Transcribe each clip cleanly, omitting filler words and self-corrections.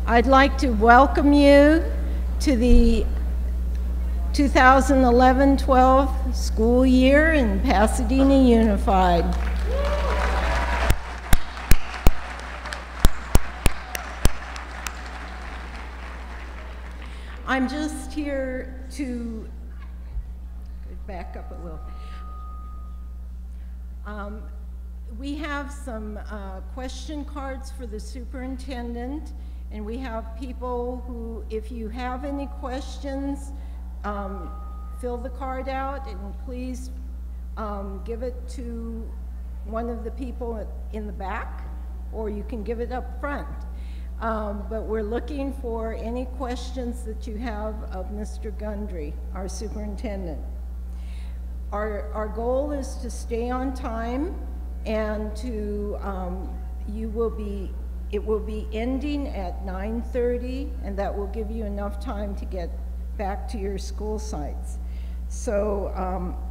I'd like to welcome you to the 2011-12 school year in Pasadena Unified. I'm just here to back up a little. We have some question cards for the superintendent, and we have people who, if you have any questions, fill the card out and please give it to one of the people in the back, or you can give it up front. But we're looking for any questions that you have of Mr. Gundry, our superintendent. Our goal is to stay on time, and to it will be ending at 9:30, and that will give you enough time to get back to your school sites. So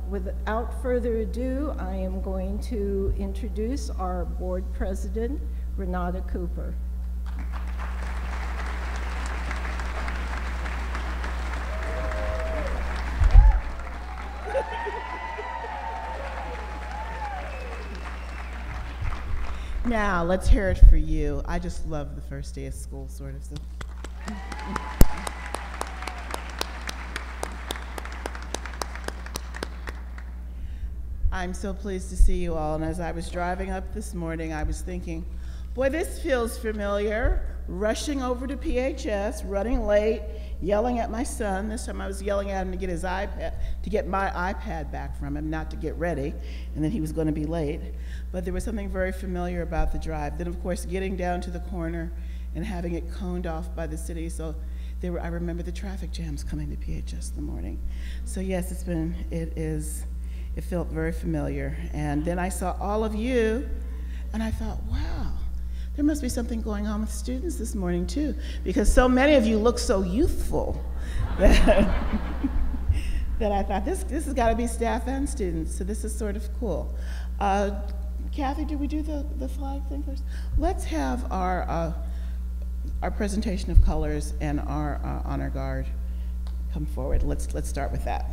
without further ado, I am going to introduce our board president, Renata Cooper. Now, let's hear it for you. I just love the first day of school, sort of. So. I'm so pleased to see you all, and as I was driving up this morning, I was thinking, boy, this feels familiar. Rushing over to PHS, running late, yelling at my son. This time I was yelling at him to get his iPad, to get my iPad back from him, not to get ready, and then he was going to be late. But there was something very familiar about the drive. Then, of course, getting down to the corner and having it coned off by the city. So I remember the traffic jams coming to PHS in the morning. So yes, it felt very familiar. And then I saw all of you, and I thought, wow, there must be something going on with students this morning too, because so many of you look so youthful that, that I thought this has got to be staff and students, so this is sort of cool. Kathy, did we do the flag thing first? Let's have our presentation of colors and our honor guard come forward. Let's start with that.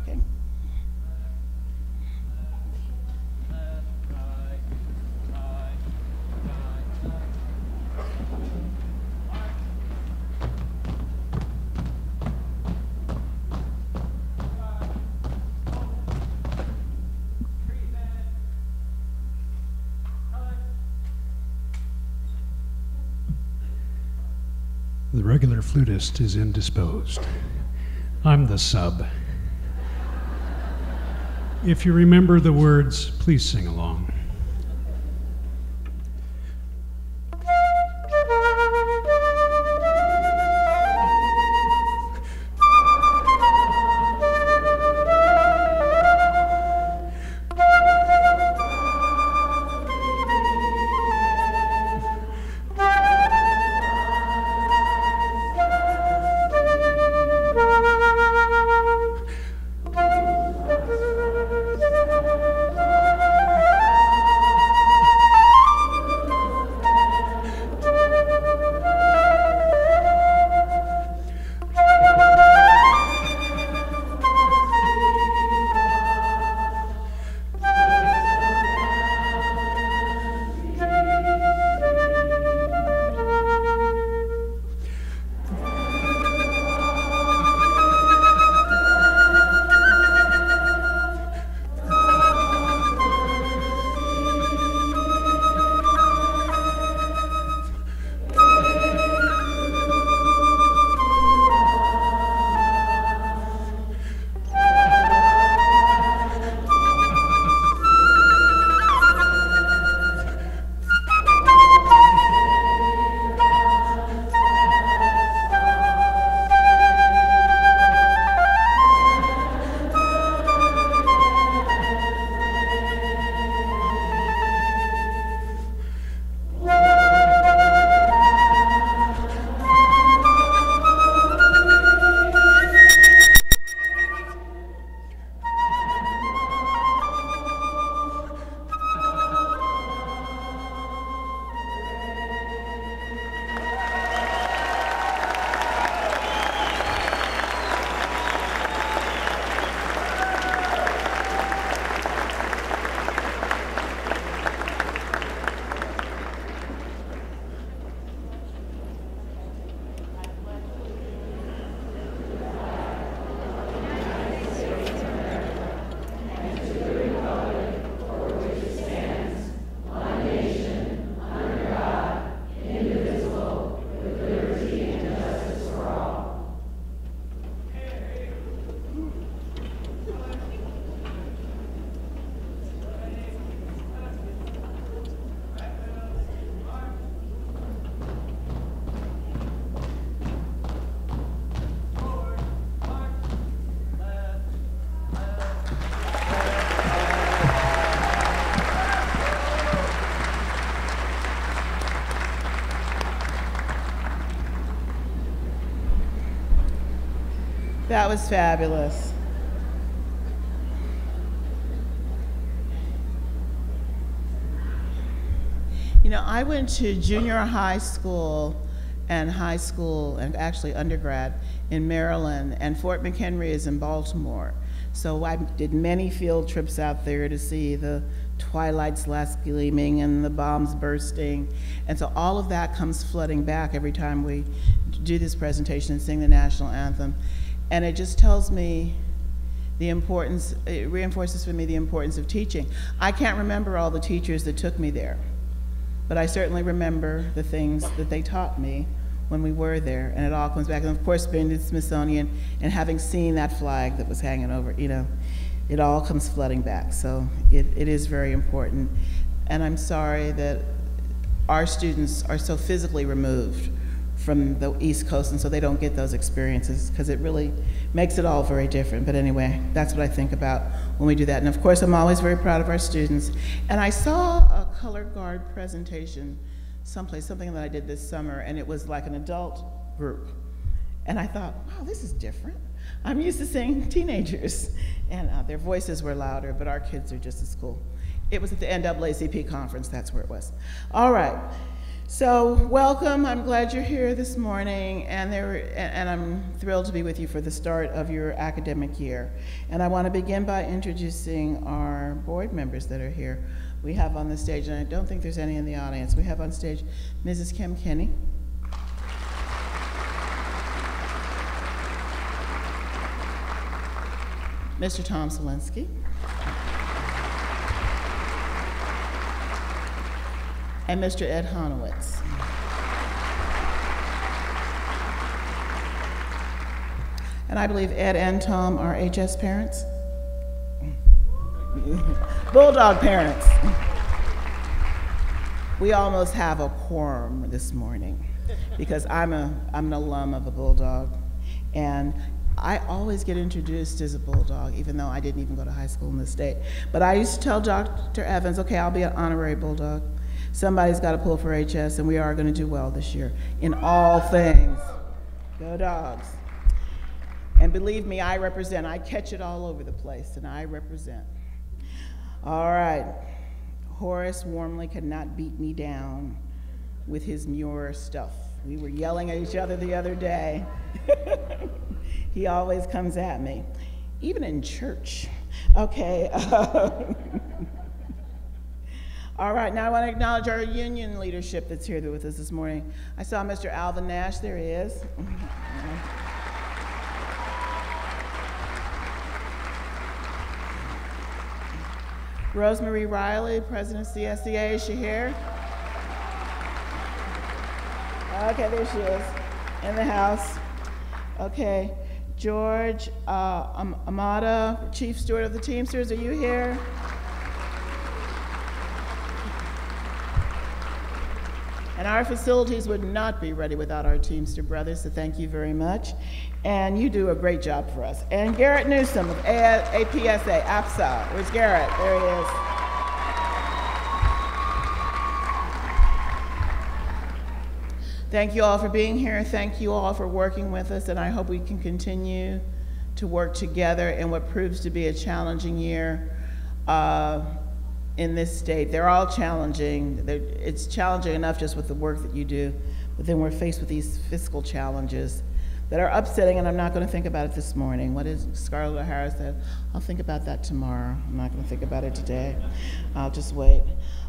Okay. The regular flutist is indisposed. I'm the sub. If you remember the words, please sing along. That was fabulous. You know, I went to junior high school and actually undergrad in Maryland, and Fort McHenry is in Baltimore. So I did many field trips out there to see the twilights last gleaming and the bombs bursting. And so all of that comes flooding back every time we do this presentation and sing the national anthem. And it just tells me the importance, it reinforces for me the importance of teaching. I can't remember all the teachers that took me there, but I certainly remember the things that they taught me when we were there, and it all comes back. And of course, being at the Smithsonian and having seen that flag that was hanging over, you know, it all comes flooding back. So it is very important. And I'm sorry that our students are so physically removed from the East Coast, and so they don't get those experiences, because it really makes it all very different. But anyway, that's what I think about when we do that. And of course, I'm always very proud of our students. And I saw a color guard presentation someplace, something that I did this summer, and it was like an adult group. And I thought, wow, this is different. I'm used to seeing teenagers, and their voices were louder, but our kids are just as cool. It was at the NAACP conference, that's where it was. All right, so welcome, I'm glad you're here this morning, and I'm thrilled to be with you for the start of your academic year. And I want to begin by introducing our board members that are here. We have on the stage, and I don't think there's any in the audience, we have on stage Mrs. Kim Kinney. Mr. Tom Selinsky. And Mr. Ed Honowitz. And I believe Ed and Tom are HS parents. Bulldog parents. We almost have a quorum this morning because I'm an alum of a Bulldog, and I always get introduced as a Bulldog, even though I didn't even go to high school in the state. But I used to tell Dr. Evans, okay, I'll be an honorary Bulldog. Somebody's got to pull for HS, and we are going to do well this year in all things. Go Dogs. And believe me, I represent. I catch it all over the place, and I represent. All right. Horace warmly cannot beat me down with his Muir stuff. We were yelling at each other the other day. He always comes at me, even in church. Okay. All right, now I want to acknowledge our union leadership that's here with us this morning. I saw Mr. Alvin Nash, there he is. Rosemary Riley, President of CSEA, is she here? Okay, there she is, in the house. Okay, George Amada, Chief Steward of the Teamsters, are you here? And our facilities would not be ready without our Teamster brothers, so thank you very much. And you do a great job for us. And Garrett Newsom of APSA, APSA. Where's Garrett? There he is. Thank you all for being here. Thank you all for working with us, and I hope we can continue to work together in what proves to be a challenging year in this state. They're all challenging. It's challenging enough just with the work that you do, but then we're faced with these fiscal challenges that are upsetting, and I'm not going to think about it this morning. What is Scarlett O'Hara said? I'll think about that tomorrow. I'm not going to think about it today. I'll just wait.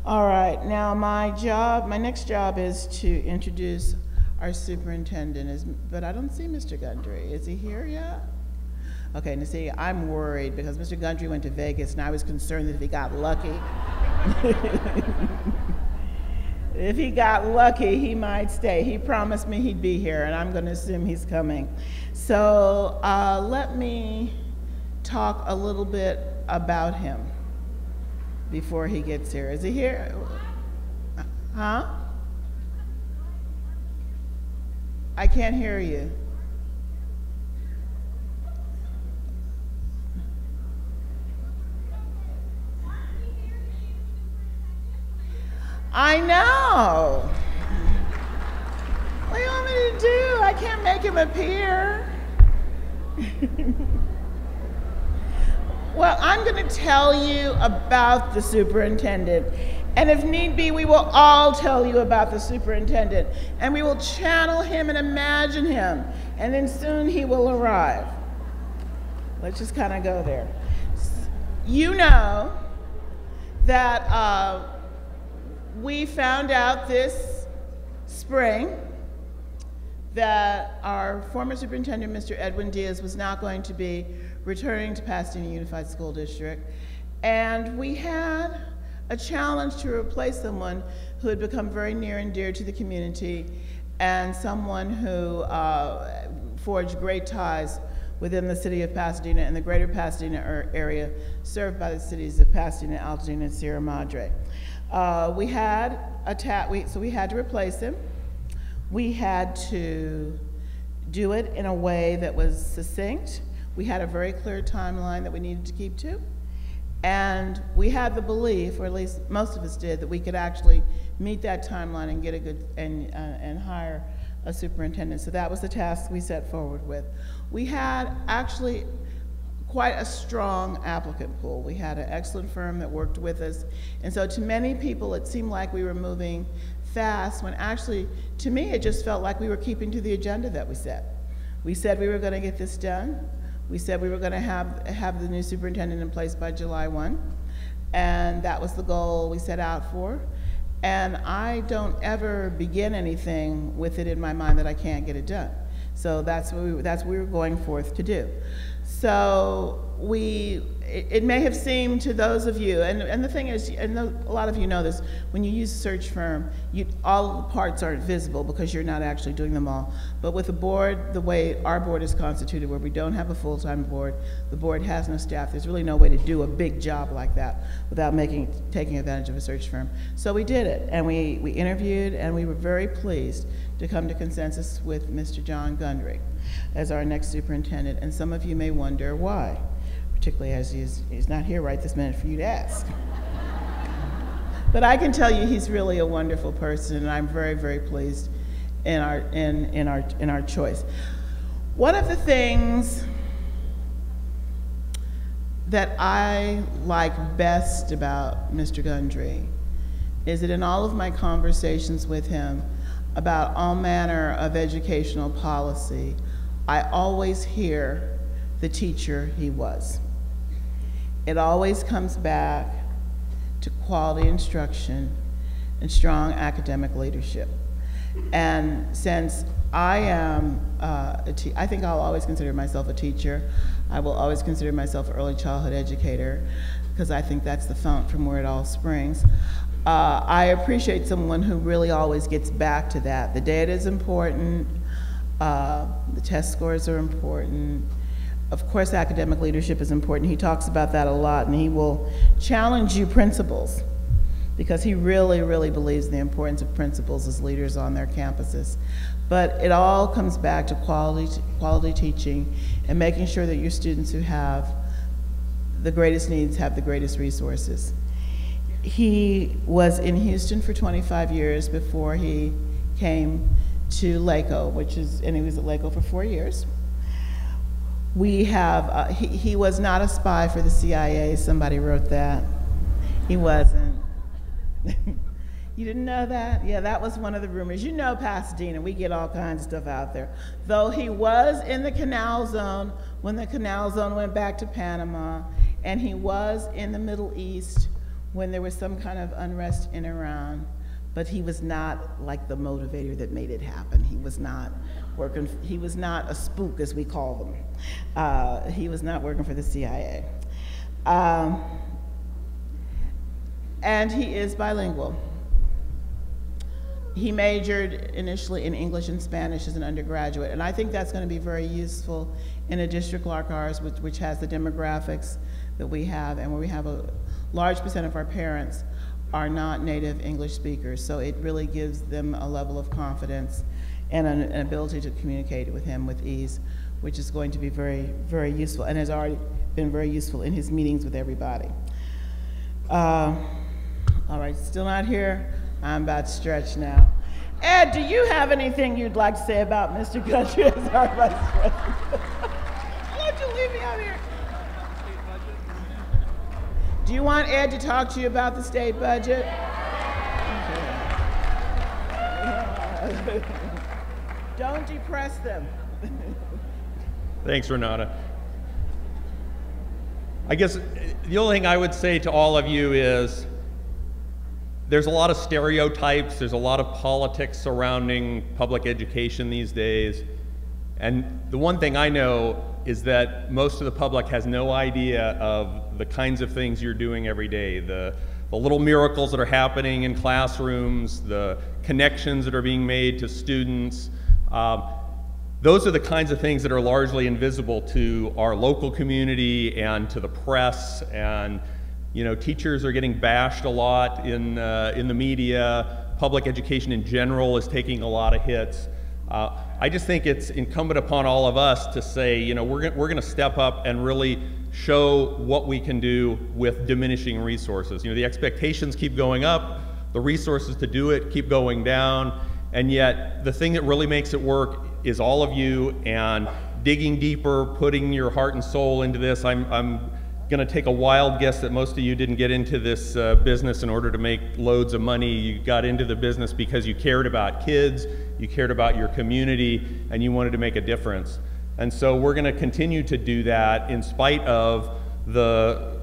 All right, now my next job is to introduce our superintendent, but I don't see Mr. Gundry. Is he here yet? Okay, now see, I'm worried because Mr. Gundry went to Vegas, and I was concerned that if he got lucky, if he got lucky, he might stay. He promised me he'd be here, and I'm going to assume he's coming. So let me talk a little bit about him before he gets here. Is he here? Huh? I can't hear you. I know. What do you want me to do? I can't make him appear. Well, I'm going to tell you about the superintendent. And if need be, we will all tell you about the superintendent. And we will channel him and imagine him. And then soon he will arrive. Let's just kind of go there. You know that we found out this spring that our former superintendent, Mr. Edwin Diaz, was not going to be returning to Pasadena Unified School District. And we had a challenge to replace someone who had become very near and dear to the community and someone who forged great ties within the city of Pasadena and the greater Pasadena area served by the cities of Pasadena, Altadena, and Sierra Madre. We had so we had to replace him. We had to do it in a way that was succinct. We had a very clear timeline that we needed to keep to. And we had the belief, or at least most of us did, that we could actually meet that timeline and get a good, and hire a superintendent. So that was the task we set forward with. We had actually quite a strong applicant pool. We had an excellent firm that worked with us. And so to many people, it seemed like we were moving fast, when actually, to me, it just felt like we were keeping to the agenda that we set. We said we were going to get this done. We said we were going to have the new superintendent in place by July 1, and that was the goal we set out for. And I don't ever begin anything with it in my mind that I can't get it done. So that's what we were going forth to do. So it may have seemed to those of you, and the thing is, and a lot of you know this, when you use a search firm, all the parts aren't visible because you're not actually doing them all. But with the board, the way our board is constituted, where we don't have a full-time board, the board has no staff, there's really no way to do a big job like that without taking advantage of a search firm. So we did it, and we interviewed, and we were very pleased to come to consensus with Mr. Jon Gundry as our next superintendent. And some of you may wonder why, particularly as he's not here right this minute for you to ask. But I can tell you he's really a wonderful person, and I'm very, very pleased in our choice. One of the things that I like best about Mr. Gundry is that in all of my conversations with him about all manner of educational policy, I always hear the teacher he was. It always comes back to quality instruction and strong academic leadership. And since I am I think I'll always consider myself a teacher. I will always consider myself an early childhood educator, because I think that's the fount from where it all springs. I appreciate someone who really always gets back to that. The data is important, the test scores are important. Of course, academic leadership is important. He talks about that a lot, and he will challenge you principals, because he really, really believes in the importance of principals as leaders on their campuses. But it all comes back to quality teaching and making sure that your students who have the greatest needs have the greatest resources. He was in Houston for 25 years before he came to LACO, and he was at LACO for 4 years. We have, he was not a spy for the CIA, somebody wrote that. He wasn't. You didn't know that? Yeah, that was one of the rumors. You know Pasadena, we get all kinds of stuff out there. Though he was in the Canal Zone when the Canal Zone went back to Panama, and he was in the Middle East when there was some kind of unrest in Iran, but he was not like the motivator that made it happen. He was not working, he was not a spook, as we call them. He was not working for the CIA. And he is bilingual. He majored initially in English and Spanish as an undergraduate, and I think that's going to be very useful in a district like ours, which has the demographics that we have, and where we have a large percent of our parents are not native English speakers, so it really gives them a level of confidence and an ability to communicate with him with ease, which is going to be very, very useful, and has already been very useful in his meetings with everybody. All right, still not here? I'm about to stretch now. Ed, do you have anything you'd like to say about Mr. Gundry as our Vice President? you leave me out here? Do you want Ed to talk to you about the state budget? Okay. Don't depress them. Thanks, Renata. I guess the only thing I would say to all of you is there's a lot of stereotypes, there's a lot of politics surrounding public education these days. And the one thing I know is that most of the public has no idea of the kinds of things you're doing every day, the little miracles that are happening in classrooms, the connections that are being made to students. Those are the kinds of things that are largely invisible to our local community and to the press. And teachers are getting bashed a lot in the media. Public education in general is taking a lot of hits. I just think it's incumbent upon all of us to say, we're going to step up and really show what we can do with diminishing resources. The expectations keep going up, the resources to do it keep going down, and yet the thing that really makes it work is all of you and digging deeper, putting your heart and soul into this. I'm going to take a wild guess that most of you didn't get into this business in order to make loads of money. You got into the business because you cared about kids, you cared about your community, and you wanted to make a difference. And so we're going to continue to do that in spite of the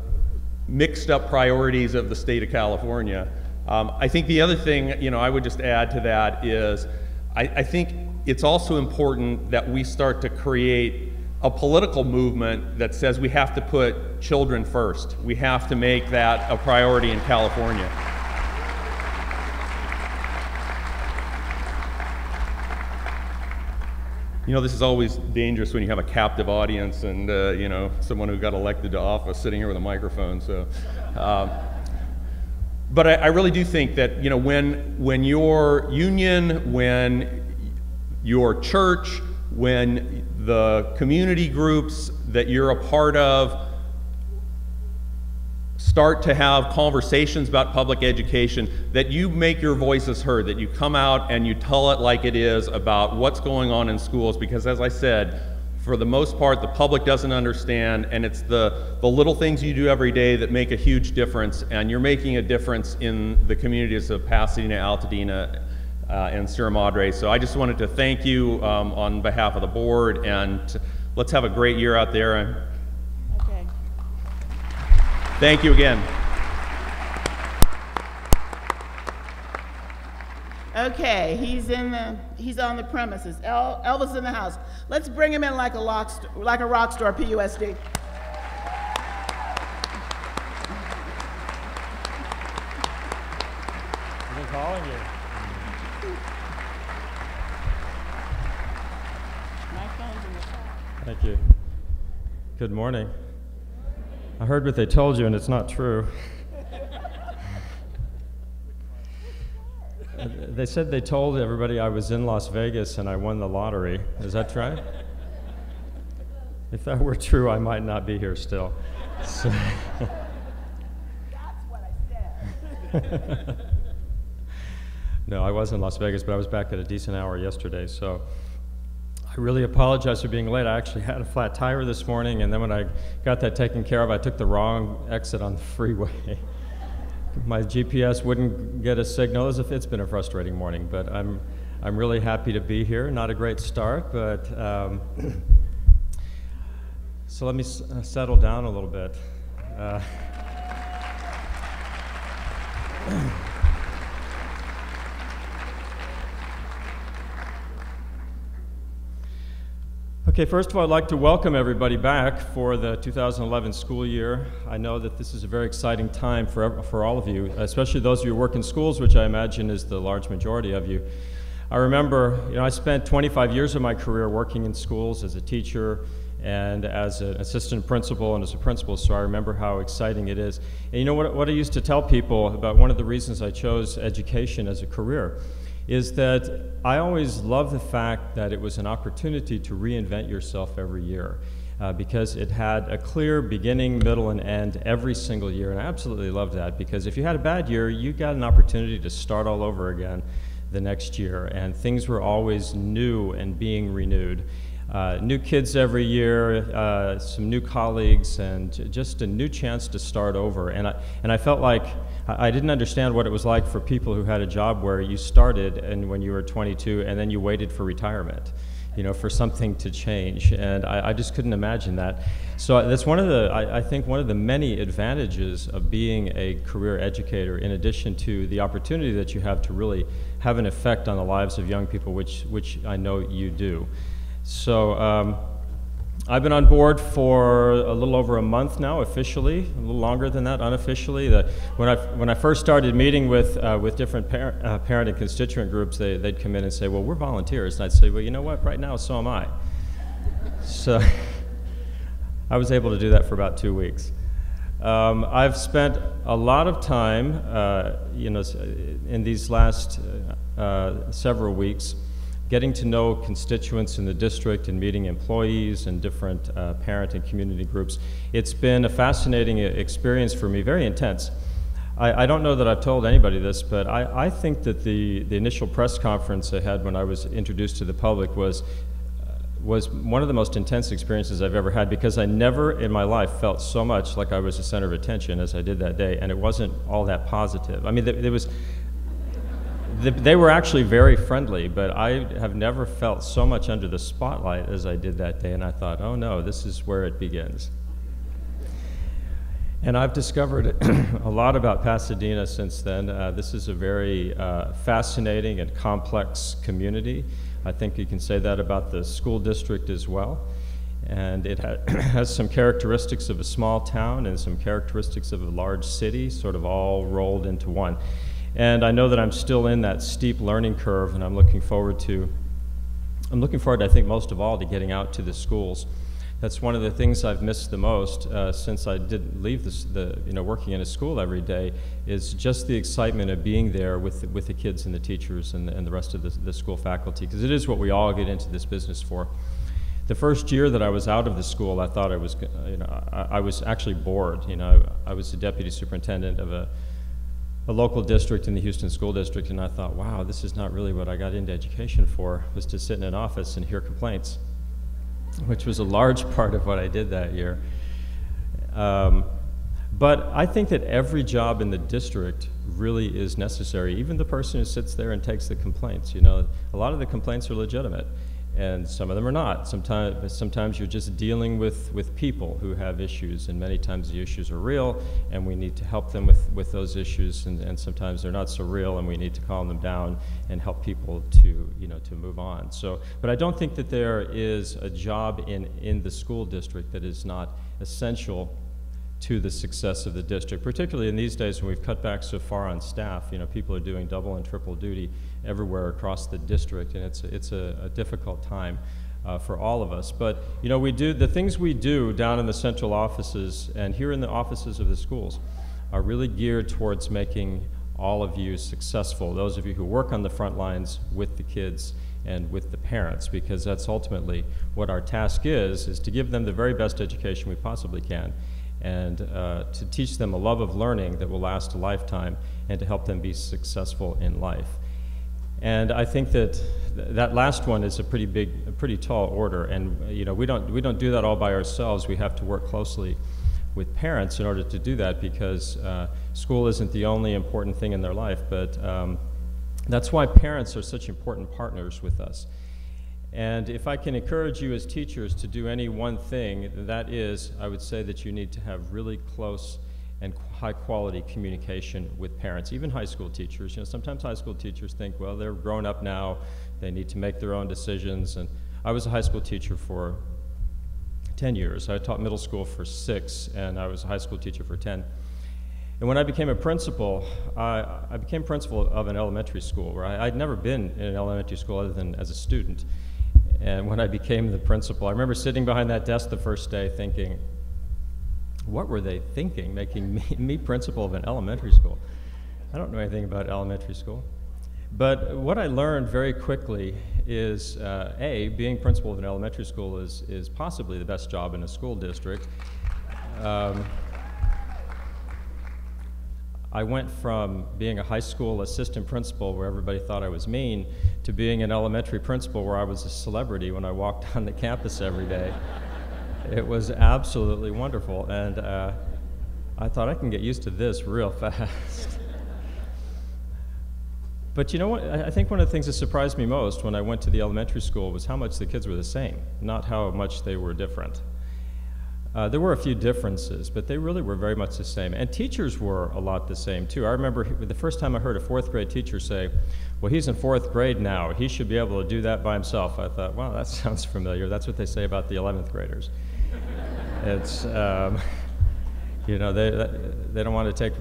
mixed up priorities of the state of California. I think the other thing, I would just add to that is I think it's also important that we start to create a political movement that says we have to put children first. We have to make that a priority in California. This is always dangerous when you have a captive audience and, someone who got elected to office sitting here with a microphone. So, but I really do think that, when your union, when your church, when the community groups that you're a part of start to have conversations about public education, that you make your voices heard, that you come out and you tell it like it is about what's going on in schools, because as I said, for the most part, the public doesn't understand, and it's the little things you do every day that make a huge difference, and you're making a difference in the communities of Pasadena, Altadena, and Sierra Madre. So I just wanted to thank you on behalf of the board, and let's have a great year out there. Okay. Thank you again. Okay, he's on the premises. Elvis in the house. Let's bring him in like a rock star, PUSD. I've been calling you. My phone's in the car. Thank you. Good morning. I heard what they told you, and it's not true. They said they told everybody I was in Las Vegas and I won the lottery. Is that right? If that were true, I might not be here still. So That's what I said. No, I was in Las Vegas, but I was back at a decent hour yesterday, so I really apologize for being late. I actually had a flat tire this morning, and then when I got that taken care of, I took the wrong exit on the freeway. My GPS wouldn't get a signal. It's been a frustrating morning, but I'm really happy to be here. Not a great start, but so let me settle down a little bit. Okay, first of all, I'd like to welcome everybody back for the 2011 school year. I know that this is a very exciting time for all of you, especially those of you who work in schools, which I imagine is the large majority of you. I remember, I spent 25 years of my career working in schools as a teacher and as an assistant principal and as a principal, so I remember how exciting it is. And what I used to tell people about one of the reasons I chose education as a career is that I always loved the fact that it was an opportunity to reinvent yourself every year because it had a clear beginning, middle, and end every single year, and I absolutely loved that because if you had a bad year, you got an opportunity to start all over again the next year, and things were always new and being renewed. New kids every year, some new colleagues, and just a new chance to start over. And I felt like I didn't understand what it was like for people who had a job where you started and when you were 22 and then you waited for retirement, you know, for something to change. And I just couldn't imagine that. So that's one of the, I think one of the many advantages of being a career educator, in addition to the opportunity that you have to really have an effect on the lives of young people, which I know you do. So I've been on board for a little over a month now, officially, a little longer than that, unofficially. When I first started meeting with different parent and constituent groups, they'd come in and say, well, we're volunteers. And I'd say, well, you know what, right now, so am I. So I was able to do that for about 2 weeks. I've spent a lot of time, you know, in these last several weeks, getting to know constituents in the district and meeting employees and different parent and community groups. It's been a fascinating experience for me, very intense. I don't know that I've told anybody this, but I think that the initial press conference I had when I was introduced to the public was one of the most intense experiences I've ever had, because I never in my life felt so much like I was the center of attention as I did that day, and it wasn't all that positive. I mean, they were actually very friendly, but I have never felt so much under the spotlight as I did that day, and I thought, oh no, this is where it begins. And I've discovered a lot about Pasadena since then. This is a very fascinating and complex community. I think you can say that about the school district as well. And it has some characteristics of a small town and some characteristics of a large city, sort of all rolled into one. And I know that I'm still in that steep learning curve, and I'm looking forward, I think, most of all, to getting out to the schools. That's one of the things I've missed the most since I did leave working in a school every day, is just the excitement of being there with the kids and the teachers and the rest of the school faculty, because it is what we all get into this business for. The first year that I was out of the school, I thought I was actually bored. You know, I was the deputy superintendent of a local district in the Houston School District, and I thought, wow, this is not really what I got into education for, was to sit in an office and hear complaints, which was a large part of what I did that year. But I think that every job in the district really is necessary, even the person who sits there and takes the complaints. You know, a lot of the complaints are legitimate, and some of them are not. Sometimes you're just dealing with people who have issues, and many times the issues are real, and we need to help them with those issues, and sometimes they're not so real, and we need to calm them down and help people to move on. So, but I don't think that there is a job in the school district that is not essential to the success of the district, particularly in these days when we've cut back so far on staff. You know, people are doing double and triple duty everywhere across the district, and it's a difficult time for all of us. But you know, the things we do down in the central offices and here in the offices of the schools are really geared towards making all of you successful, those of you who work on the front lines with the kids and with the parents, because that's ultimately what our task is to give them the very best education we possibly can, and to teach them a love of learning that will last a lifetime, and to help them be successful in life. And I think that last one is a pretty tall order, and you know, we don't do that all by ourselves. We have to work closely with parents in order to do that, because school isn't the only important thing in their life, but that's why parents are such important partners with us. And if I can encourage you as teachers to do any one thing, that is, I would say that you need to have really close and high quality communication with parents, even high school teachers. You know, sometimes high school teachers think, well, they're grown up now, they need to make their own decisions. And I was a high school teacher for 10 years. I taught middle school for 6, and I was a high school teacher for 10. And when I became a principal, I became principal of an elementary school where I'd never been in an elementary school other than as a student. And when I became the principal, I remember sitting behind that desk the first day thinking, what were they thinking, making me principal of an elementary school? I don't know anything about elementary school. But what I learned very quickly is, being principal of an elementary school is possibly the best job I went from being a high school assistant principal where everybody thought I was mean to being an elementary principal where I was a celebrity when I walked on the campus every day. It was absolutely wonderful, and I thought I can get used to this real fast. But you know what, I think one of the things that surprised me most when I went to the elementary school was how much the kids were the same, not how much they were different. There were a few differences, but they really were very much the same. And teachers were a lot the same too. I remember the first time I heard a 4th grade teacher say, well, he's in 4th grade now, he should be able to do that by himself. I thought, wow, that sounds familiar. That's what they say about the 11th graders. It's, you know, they don't want to take,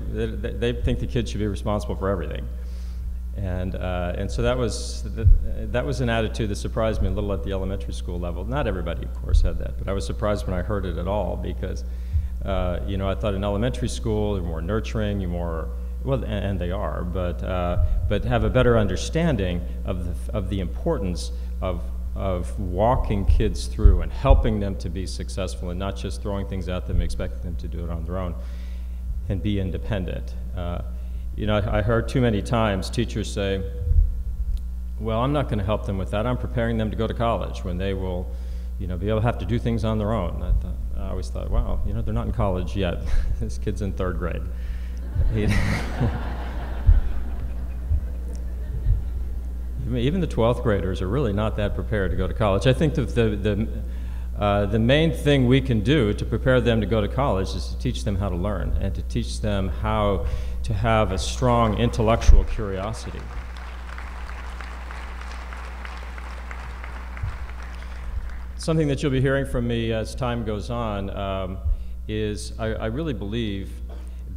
they think the kids should be responsible for everything. And so that was an attitude that surprised me a little at the elementary school level. Not everybody, of course, had that, but I was surprised when I heard it at all because, you know, I thought in elementary school you're more nurturing, you're more, well, and they are, but have a better understanding of the importance of walking kids through and helping them to be successful and not just throwing things at them and expecting them to do it on their own and be independent. You know, I heard too many times teachers say, well, I'm not going to help them with that. I'm preparing them to go to college when they will, you know, be able to have to do things on their own. I always thought, wow, you know, they're not in college yet. This kid's in 3rd grade. Even the 12th graders are really not that prepared to go to college. I think the main thing we can do to prepare them to go to college is to teach them how to learn and to teach them how to have a strong intellectual curiosity. Something that you'll be hearing from me as time goes on is I really believe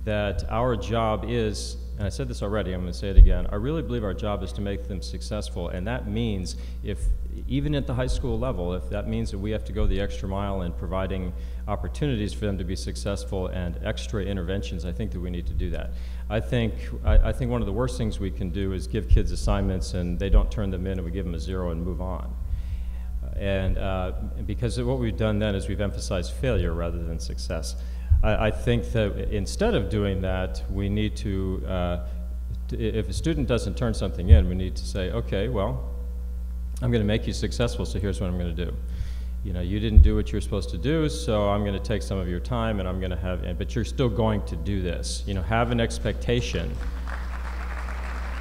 that our job is, and I said this already, I'm going to say it again, I really believe our job is to make them successful, and that means even at the high school level, if that means that we have to go the extra mile in providing opportunities for them to be successful and extra interventions, I think that we need to do that. I think one of the worst things we can do is give kids assignments and they don't turn them in and we give them a 0 and move on. And because what we've done then is we've emphasized failure rather than success. I think that instead of doing that, we need to, if a student doesn't turn something in, we need to say, okay, well, I'm going to make you successful, so here's what I'm going to do. You know, you didn't do what you're supposed to do, so I'm going to take some of your time and I'm going to have, but you're still going to do this. You know, have an expectation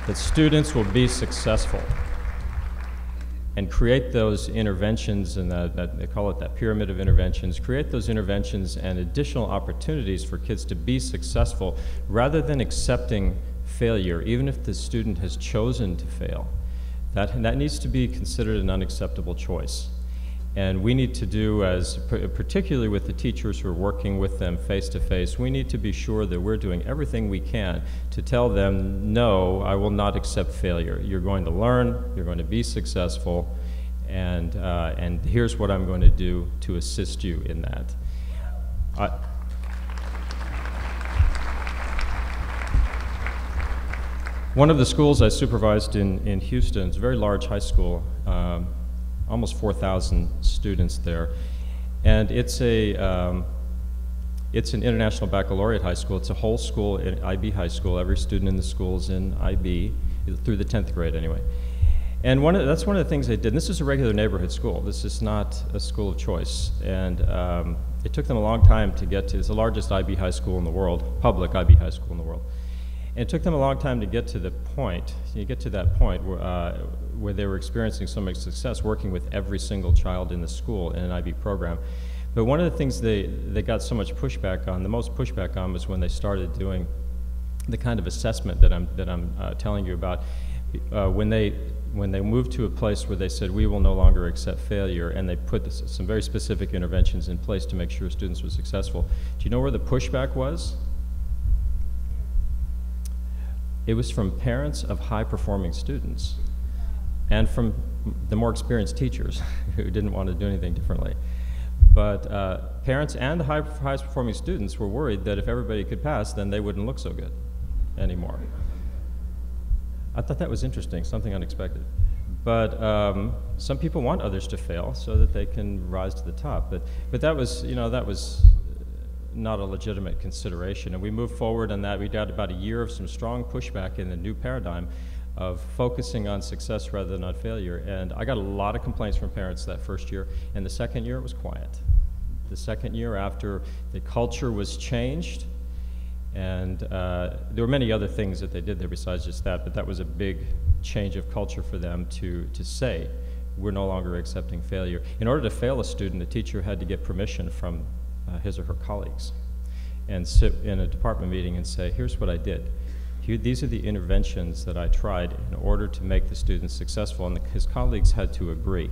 that students will be successful and create those interventions, and that they call it that pyramid of interventions, create those interventions and additional opportunities for kids to be successful rather than accepting failure, even if the student has chosen to fail. That needs to be considered an unacceptable choice. And we need to do, particularly with the teachers who are working with them face to face, we need to be sure that we're doing everything we can to tell them, no, I will not accept failure. You're going to learn, you're going to be successful, and here's what I'm going to do to assist you in that. One of the schools I supervised in Houston, it's a very large high school, almost 4,000 students there, and it's an international baccalaureate high school. It's a whole school, an IB high school. Every student in the school is in IB, through the 10th grade anyway. And that's one of the things they did. And this is a regular neighborhood school. This is not a school of choice. And it took them a long time to get to. It's the largest IB high school in the world, public IB high school in the world. And it took them a long time to get to the point, where they were experiencing so much success working with every single child in the school in an IB program. But one of the things they got so much pushback on, the most pushback on, was when they started doing the kind of assessment that I'm telling you about. When they moved to a place where they said, we will no longer accept failure, and they put some very specific interventions in place to make sure students were successful. Do you know where the pushback was? It was from parents of high-performing students and from the more experienced teachers who didn't want to do anything differently. But parents and the highest-performing students were worried that if everybody could pass, then they wouldn't look so good anymore. I thought that was interesting, something unexpected. But some people want others to fail so that they can rise to the top. But that was, you know, that was not a legitimate consideration. And we moved forward on that. We got about a year of some strong pushback in the new paradigm of focusing on success rather than on failure. And I got a lot of complaints from parents that first year, and the second year it was quiet. The second year, after the culture was changed, and there were many other things that they did there besides just that, but that was a big change of culture for them to say, we're no longer accepting failure. In order to fail a student, the teacher had to get permission from his or her colleagues and sit in a department meeting and say, here's what I did. These are the interventions that I tried in order to make the students successful, and his colleagues had to agree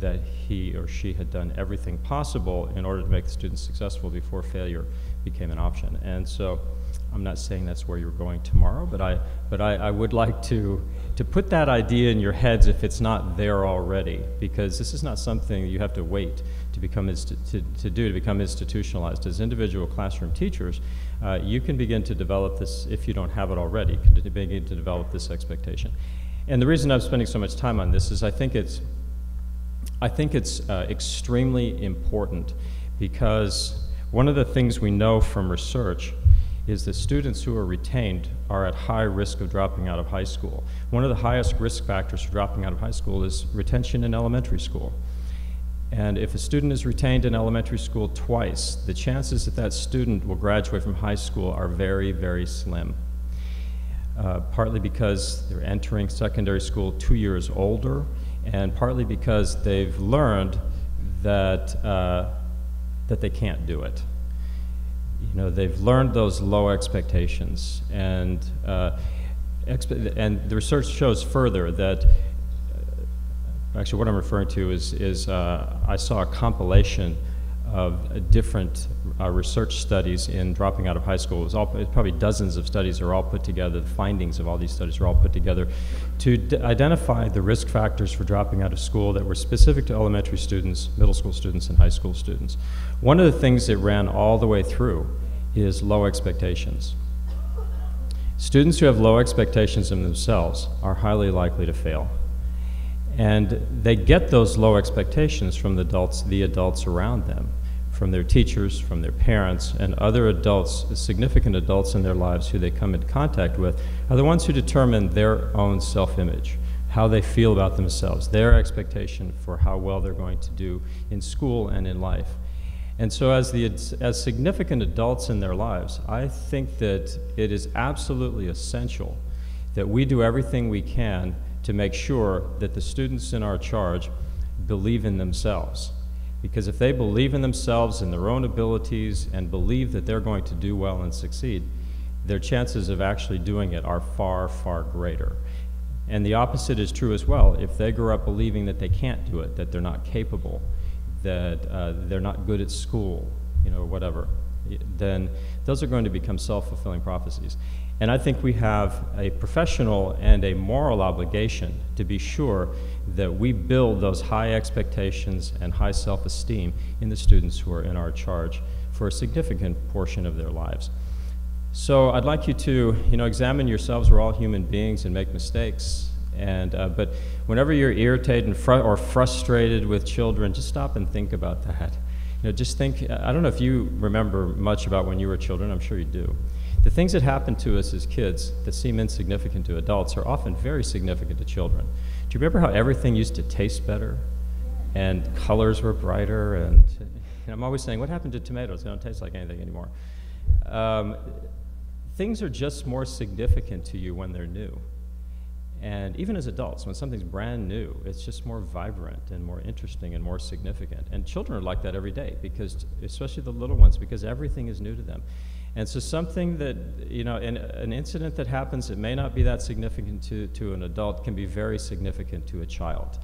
that he or she had done everything possible in order to make the students successful before failure became an option. And so I'm not saying that's where you're going tomorrow, but I would like to put that idea in your heads if it's not there already, because this is not something you have to wait to become to become institutionalized. As individual classroom teachers, you can begin to develop this, if you don't have it already, you can begin to develop this expectation. And the reason I'm spending so much time on this is I think it's extremely important, because one of the things we know from research is that students who are retained are at high risk of dropping out of high school. One of the highest risk factors for dropping out of high school is retention in elementary school. And if a student is retained in elementary school twice, the chances that that student will graduate from high school are very, very slim. Partly because they're entering secondary school 2 years older, and partly because they've learned that, that they can't do it. You know, they've learned those low expectations, and the research shows further that, actually what I'm referring to is I saw a compilation of different research studies in dropping out of high school. It's probably dozens of studies are all put together, the findings of all these studies are all put together to identify the risk factors for dropping out of school that were specific to elementary students, middle school students, and high school students. One of the things that ran all the way through is low expectations. Students who have low expectations in themselves are highly likely to fail. And they get those low expectations from the adults around them, from their teachers, from their parents, and other adults, significant adults in their lives who they come into contact with, are the ones who determine their own self-image, how they feel about themselves, their expectation for how well they're going to do in school and in life. And so as significant adults in their lives, I think that it is absolutely essential that we do everything we can to make sure that the students in our charge believe in themselves. Because if they believe in themselves and their own abilities and believe that they're going to do well and succeed, their chances of actually doing it are far, far greater. And the opposite is true as well. If they grow up believing that they can't do it, that they're not capable, that they're not good at school, you know, whatever, then those are going to become self-fulfilling prophecies. And I think we have a professional and a moral obligation to be sure that we build those high expectations and high self-esteem in the students who are in our charge for a significant portion of their lives. So I'd like you to, examine yourselves. We're all human beings and make mistakes. But whenever you're irritated or frustrated with children, just stop and think about that. Just think, I don't know if you remember much about when you were children, I'm sure you do. The things that happen to us as kids that seem insignificant to adults are often very significant to children. Do you remember how everything used to taste better and colors were brighter? And I'm always saying, what happened to tomatoes? They don't taste like anything anymore. Things are just more significant to you when they're new. And even as adults, when something's brand new, it's just more vibrant and more interesting and more significant. And children are like that every day, because, especially the little ones, because everything is new to them. And so something that, an incident that happens that may not be that significant to an adult can be very significant to a child.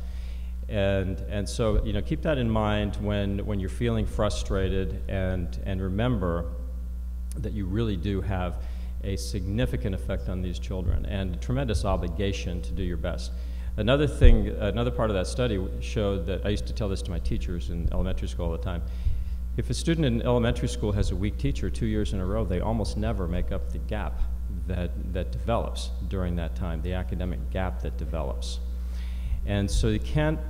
And so, keep that in mind when you're feeling frustrated, and remember that you really do have a significant effect on these children and a tremendous obligation to do your best. Another part of that study showed that, I used to tell this to my teachers in elementary school all the time, if a student in elementary school has a weak teacher 2 years in a row, they almost never make up the gap that develops during that time, the academic gap that develops. And so you can't,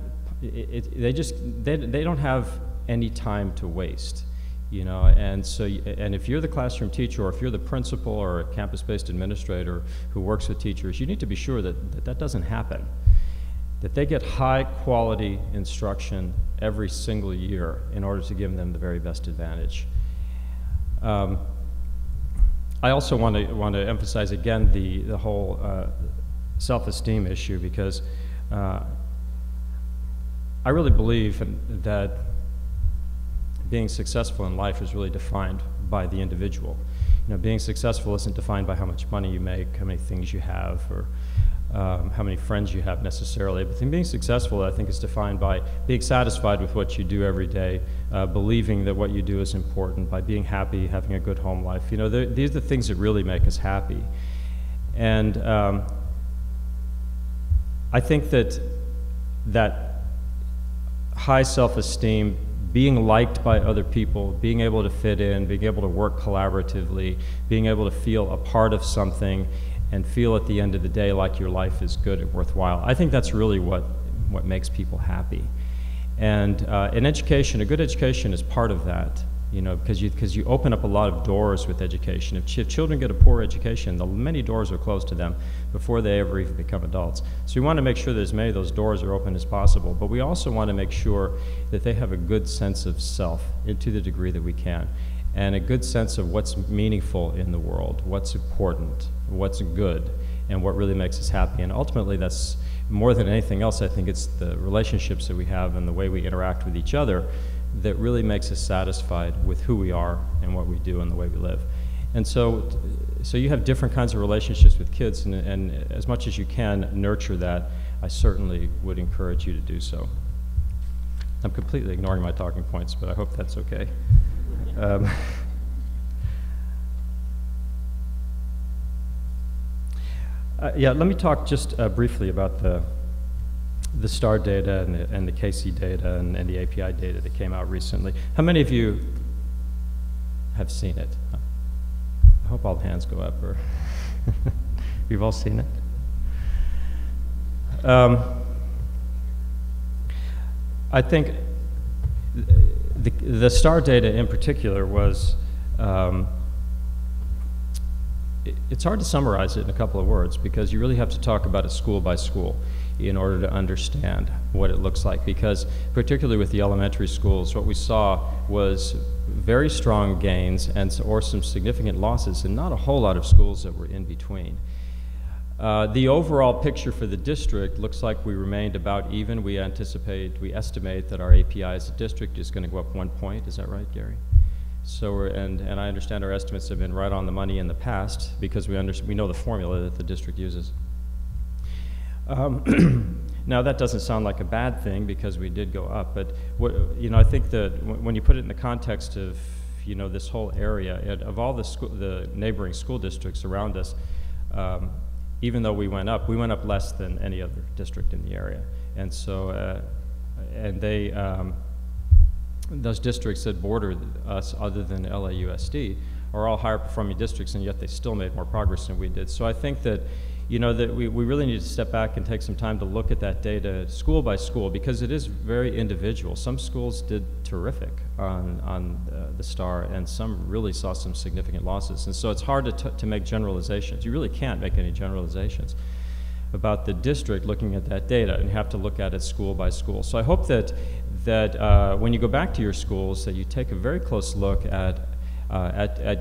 they don't have any time to waste. And so, and if you're the classroom teacher, or if you're the principal or a campus-based administrator who works with teachers, you need to be sure that doesn't happen, that they get high-quality instruction every single year in order to give them the very best advantage. I also want to emphasize again the whole self-esteem issue, because I really believe that being successful in life is really defined by the individual. Being successful isn't defined by how much money you make, how many things you have, or how many friends you have necessarily. But being successful, I think, is defined by being satisfied with what you do every day, believing that what you do is important, by being happy, having a good home life. These are the things that really make us happy. And I think that high self-esteem, being liked by other people, being able to fit in, being able to work collaboratively, being able to feel a part of something, and feel at the end of the day like your life is good and worthwhile. I think that's really what makes people happy. And an education, a good education, is part of that, because you open up a lot of doors with education. If children get a poor education, many doors are closed to them before they ever even become adults. So we want to make sure that as many of those doors are open as possible, but we also want to make sure that they have a good sense of self, to the degree that we can, and a good sense of what's meaningful in the world, what's important, what's good, and what really makes us happy. And ultimately, that's more than anything else, I think it's the relationships that we have and the way we interact with each other that really makes us satisfied with who we are and what we do and the way we live. And so you have different kinds of relationships with kids, and as much as you can nurture that, I certainly would encourage you to do so. I'm completely ignoring my talking points, but I hope that's okay. Yeah, let me talk just briefly about the STAR data and the KC data and the API data that came out recently. How many of you have seen it? I hope all hands go up, or you've all seen it. I think the STAR data in particular was, it's hard to summarize it in a couple of words, because you really have to talk about it school by school in order to understand what it looks like. Because particularly with the elementary schools, what we saw was very strong gains or some significant losses, and not a whole lot of schools that were in between. The overall picture for the district looks like we remained about even. We estimate that our API as a district is going to go up 1 point. Is that right, Gary? So and I understand our estimates have been right on the money in the past, because we know the formula that the district uses. Now that doesn't sound like a bad thing, because we did go up, but I think that when you put it in the context of this whole area, of all the neighboring school districts around us, even though we went up less than any other district in the area. And so those districts that border us, other than LAUSD, are all higher performing districts, and yet they still made more progress than we did. So I think that that we really need to step back and take some time to look at that data school by school, because it is very individual. Some schools did terrific on the STAR, and some really saw some significant losses. And so it's hard to make generalizations. You really can't make any generalizations about the district looking at that data, and you have to look at it school by school. So I hope that when you go back to your schools, that you take a very close look at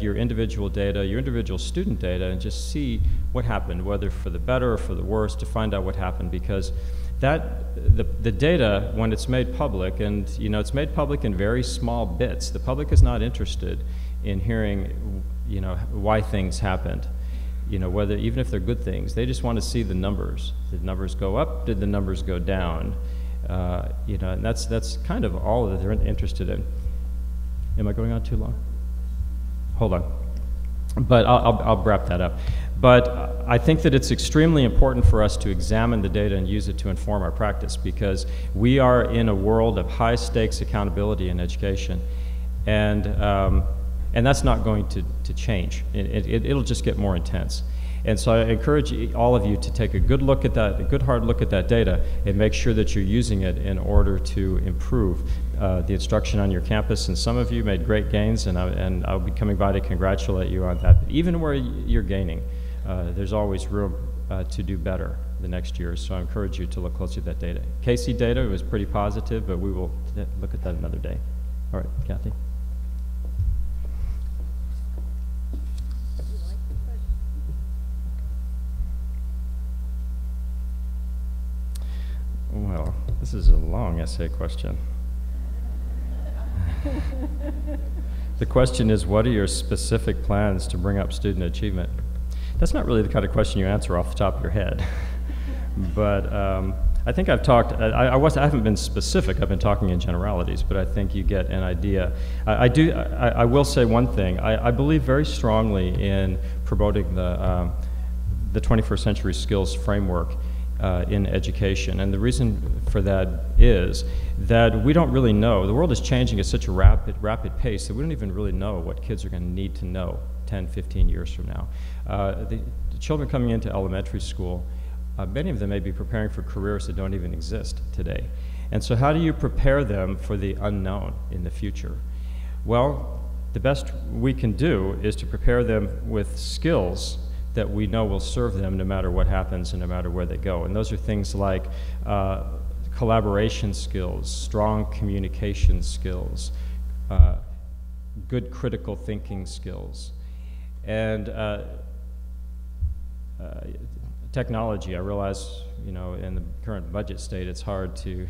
your individual data, your individual student data, and just see what happened, whether for the better or for the worse, to find out what happened. Because the data, when it's made public, and it's made public in very small bits, the public is not interested in hearing why things happened, whether, even if they're good things. They just want to see the numbers. Did the numbers go up? Did the numbers go down? And that's kind of all that they're interested in. Am I going on too long? Hold on. But I'll wrap that up. But I think that it's extremely important for us to examine the data and use it to inform our practice, because we are in a world of high stakes accountability in education, and that's not going to change. It'll just get more intense. And so I encourage all of you to take a good look at that, a good hard look at that data, and make sure that you're using it in order to improve. the instruction on your campus, and some of you made great gains, and I'll be coming by to congratulate you on that. But even where you're gaining, there's always room to do better the next year, so I encourage you to look closely at that data. KC data was pretty positive, but we will look at that another day. All right, Kathy. Well, this is a long essay question. The question is, what are your specific plans to bring up student achievement? That's not really the kind of question you answer off the top of your head. But I think I've talked, I haven't been specific, I've been talking in generalities, but I think you get an idea. I will say one thing, I believe very strongly in promoting the 21st century skills framework in education, and the reason for that is that we don't really know. The world is changing at such a rapid pace that we don't even really know what kids are going to need to know 10, 15 years from now. The children coming into elementary school, many of them may be preparing for careers that don't even exist today. And so how do you prepare them for the unknown in the future? Well, the best we can do is to prepare them with skills that we know will serve them no matter what happens and no matter where they go. And those are things like collaboration skills, strong communication skills, good critical thinking skills, and technology. I realize, you know, in the current budget state, it's hard to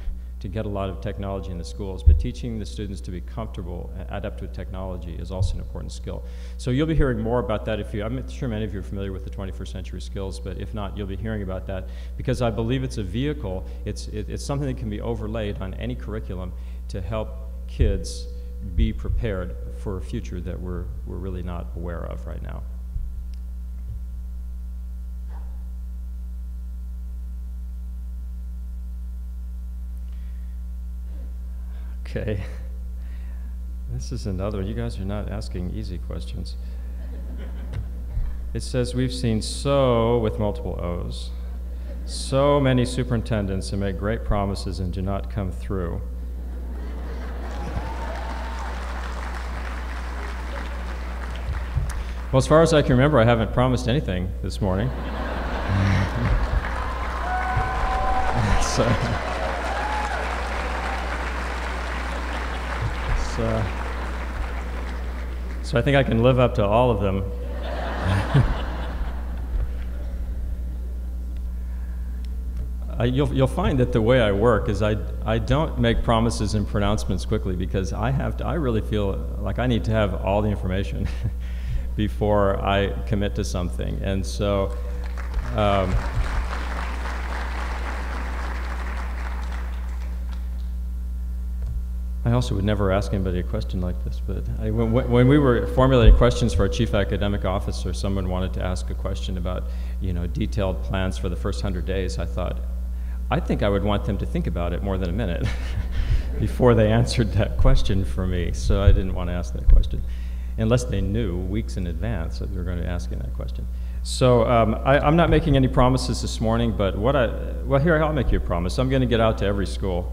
get a lot of technology in the schools, but teaching the students to be comfortable and adept with technology is also an important skill. So you'll be hearing more about that. I'm sure many of you are familiar with the 21st century skills, but if not, you'll be hearing about that because I believe it's a vehicle, it's something that can be overlaid on any curriculum to help kids be prepared for a future that we're really not aware of right now. Okay, this is another one. You guys are not asking easy questions. It says, we've seen with multiple O's, so many superintendents who make great promises and do not come through. Well, as far as I can remember, I haven't promised anything this morning. So I think I can live up to all of them. You'll find that the way I work is I don't make promises and pronouncements quickly because I really feel like I need to have all the information before I commit to something. And so I also would never ask anybody a question like this, but when we were formulating questions for our chief academic officer, someone wanted to ask a question about, you know, detailed plans for the first 100 days. I think I would want them to think about it more than a minute before they answered that question for me. So I didn't want to ask that question, unless they knew weeks in advance that we were going to ask that question. So I'm not making any promises this morning, but well, here, I'll make you a promise. I'm going to get out to every school.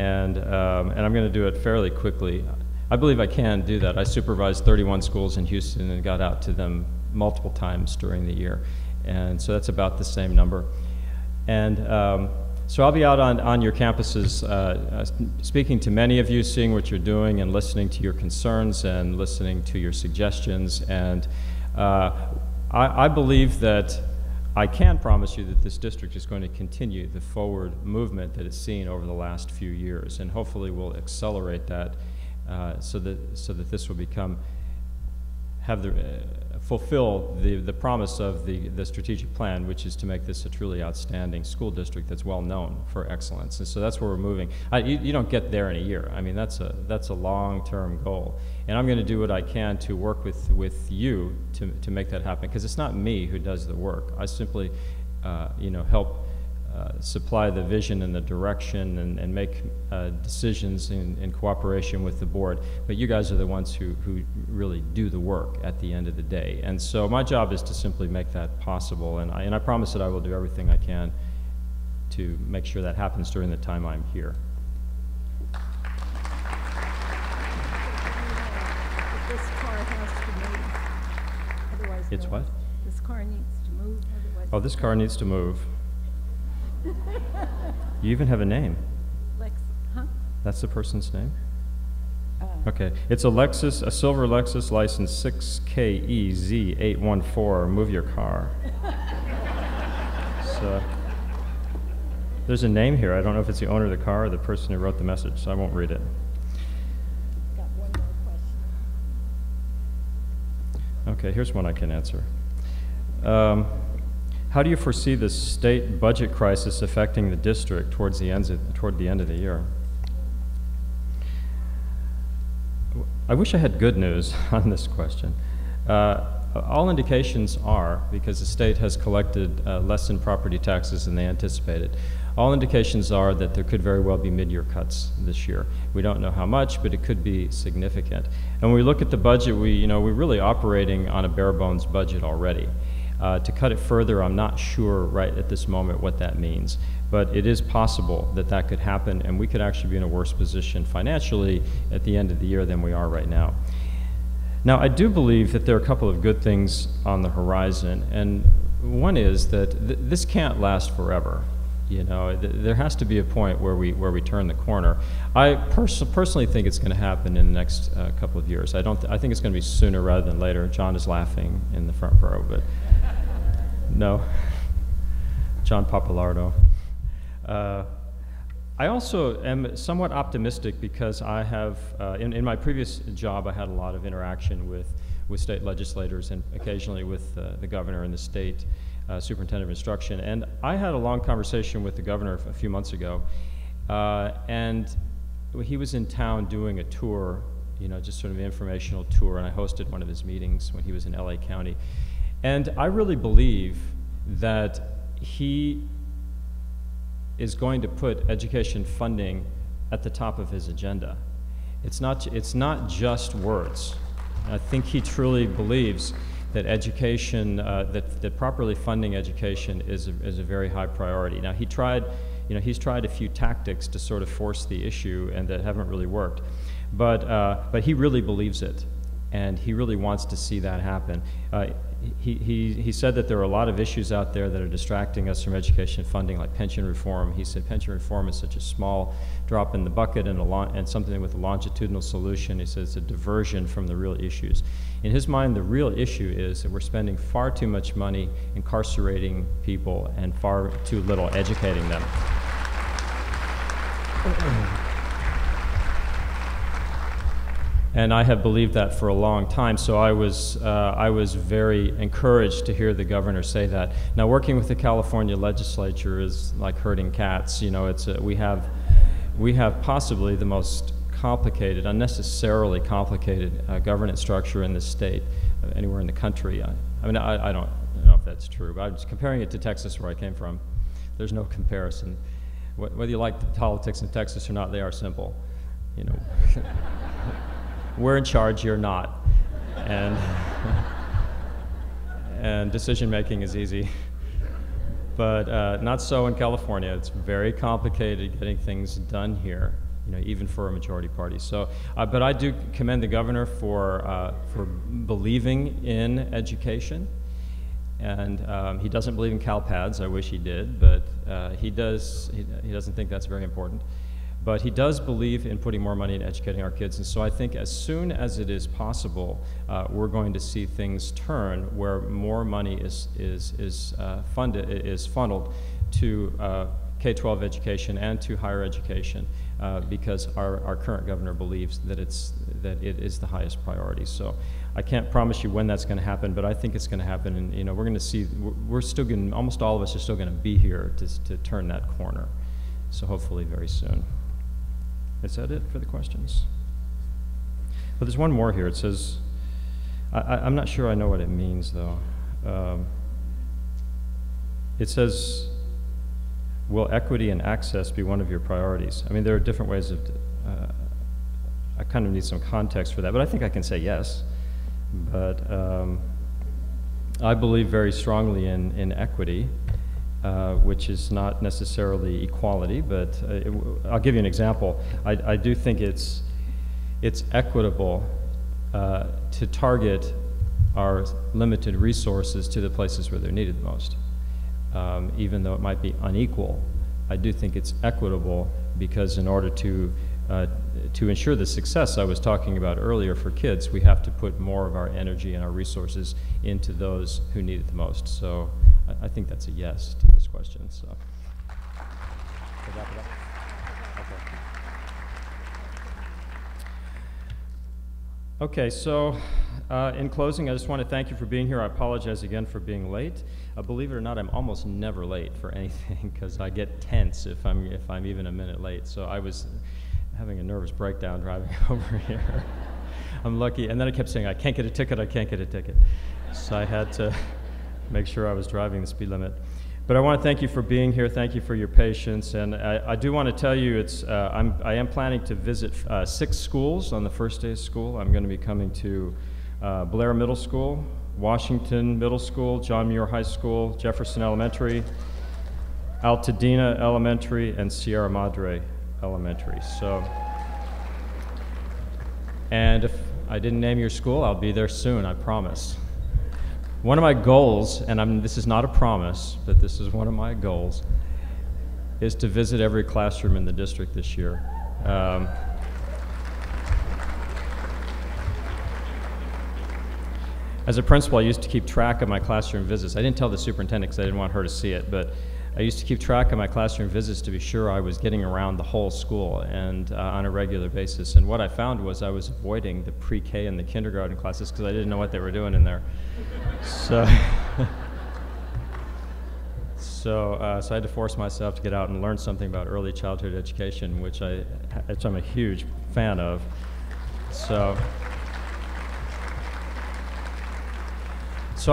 And I'm going to do it fairly quickly. I believe I can do that. I supervised 31 schools in Houston and got out to them multiple times during the year. And so that's about the same number. And so I'll be out on your campuses speaking to many of you, seeing what you're doing and listening to your concerns and listening to your suggestions. And I believe that I can promise you that this district is going to continue the forward movement that it's seen over the last few years, and hopefully we'll accelerate that so that this will fulfill the promise of the strategic plan, which is to make this a truly outstanding school district that's well known for excellence. And so that's where we're moving. You don't get there in a year. I mean, that's a long-term goal. And I'm going to do what I can to work with you to make that happen, because it's not me who does the work. I simply help supply the vision and the direction and make decisions in cooperation with the board. But you guys are the ones who really do the work at the end of the day. And so my job is to simply make that possible. And I promise that I will do everything I can to make sure that happens during the time I'm here. It's what? This car needs to move, otherwise. Oh, this car needs to move. You even have a name. Lex, huh? That's the person's name? Okay, it's a Lexus, a silver Lexus license 6KEZ814. Move your car. So, there's a name here. I don't know if it's the owner of the car or the person who wrote the message, so I won't read it. Got one more question. Okay, here's one I can answer. How do you foresee the state budget crisis affecting the district toward the end of the year? I wish I had good news on this question. All indications are, because the state has collected less in property taxes than they anticipated, all indications are that there could very well be mid-year cuts this year. We don't know how much, but it could be significant. And when we look at the budget, we're really operating on a bare bones budget already. To cut it further, I'm not sure right at this moment what that means, but it is possible that that could happen, and we could actually be in a worse position financially at the end of the year than we are right now. Now, I do believe that there are a couple of good things on the horizon, and one is that this can't last forever. There has to be a point where we turn the corner. I personally think it's going to happen in the next couple of years. I think it's going to be sooner rather than later. John is laughing in the front row, but no. John Papalardo. I also am somewhat optimistic because I have, in my previous job, I had a lot of interaction with state legislators and occasionally with the governor and the state superintendent of instruction. And I had a long conversation with the governor a few months ago, and he was in town doing a tour, just sort of an informational tour, and I hosted one of his meetings when he was in LA County. And I really believe that he is going to put education funding at the top of his agenda. It's not just words. I think he truly believes that education, that properly funding education is a very high priority. Now he's tried a few tactics to sort of force the issue, and that haven't really worked. But he really believes it, and he really wants to see that happen. He said that there are a lot of issues out there that are distracting us from education funding, like pension reform. He said pension reform is such a small drop in the bucket and something with a longitudinal solution. He says it's a diversion from the real issues. In his mind, the real issue is that we're spending far too much money incarcerating people and far too little educating them. And I have believed that for a long time, so I was very encouraged to hear the governor say that. Now, working with the California legislature is like herding cats. We have possibly the most complicated, unnecessarily complicated governance structure in the state, anywhere in the country. I don't know if that's true, but I was comparing it to Texas, where I came from. There's no comparison. Whether you like the politics in Texas or not, they are simple. We're in charge, you're not. And decision making is easy. But not so in California. It's very complicated getting things done here, even for a majority party. So, but I do commend the governor for believing in education. And he doesn't believe in CalPads. I wish he did, but he doesn't think that's very important. But he does believe in putting more money in educating our kids, and so I think as soon as it is possible, we're going to see things turn where more money is funneled to K-12 education and to higher education, because our current governor believes that it is the highest priority. So I can't promise you when that's going to happen, but I think it's going to happen, and we're going to see. We're still going. Almost all of us are still going to be here to turn that corner. So hopefully very soon. Is that it for the questions? But there's one more here. It says, I'm not sure I know what it means, though. It says, will equity and access be one of your priorities? I mean, there are different ways of, I kind of need some context for that, but I think I can say yes. But I believe very strongly in equity. Which is not necessarily equality, but I'll give you an example. I do think it's equitable to target our limited resources to the places where they're needed the most. Even though it might be unequal, I do think it's equitable, because in order to ensure the success I was talking about earlier for kids, we have to put more of our energy and our resources into those who need it the most. So I think that's a yes to this question. So. Okay, so in closing, I just want to thank you for being here. I apologize again for being late. Believe it or not, I'm almost never late for anything, because I get tense if I'm even a minute late. So I was having a nervous breakdown driving over here. I'm lucky. And then I kept saying, I can't get a ticket, I can't get a ticket. So I had to make sure I was driving the speed limit. But I want to thank you for being here. Thank you for your patience. And I do want to tell you, I am planning to visit 6 schools on the first day of school. I'm going to be coming to Blair Middle School, Washington Middle School, John Muir High School, Jefferson Elementary, Altadena Elementary, and Sierra Madre Elementary. So, and if I didn't name your school, I'll be there soon, I promise. One of my goals, and this is not a promise, but this is one of my goals, is to visit every classroom in the district this year. As a principal, I used to keep track of my classroom visits. I didn't tell the superintendent because I didn't want her to see it, but I used to keep track of my classroom visits to be sure I was getting around the whole school and on a regular basis. And what I found was I was avoiding the pre-K and the kindergarten classes because I didn't know what they were doing in there. So, so I had to force myself to get out and learn something about early childhood education, which I'm a huge fan of. So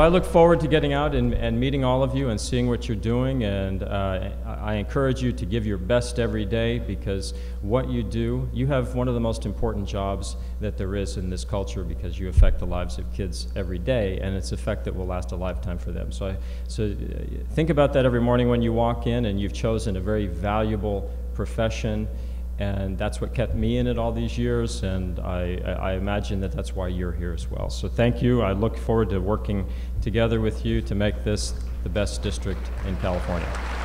I look forward to getting out and meeting all of you and seeing what you're doing, and I encourage you to give your best every day, because what you do, you have one of the most important jobs that there is in this culture, because you affect the lives of kids every day, and it's an effect that will last a lifetime for them. So think about that every morning when you walk in, and you've chosen a very valuable profession. And that's what kept me in it all these years, and I imagine that that's why you're here as well. So thank you. I look forward to working together with you to make this the best district in California.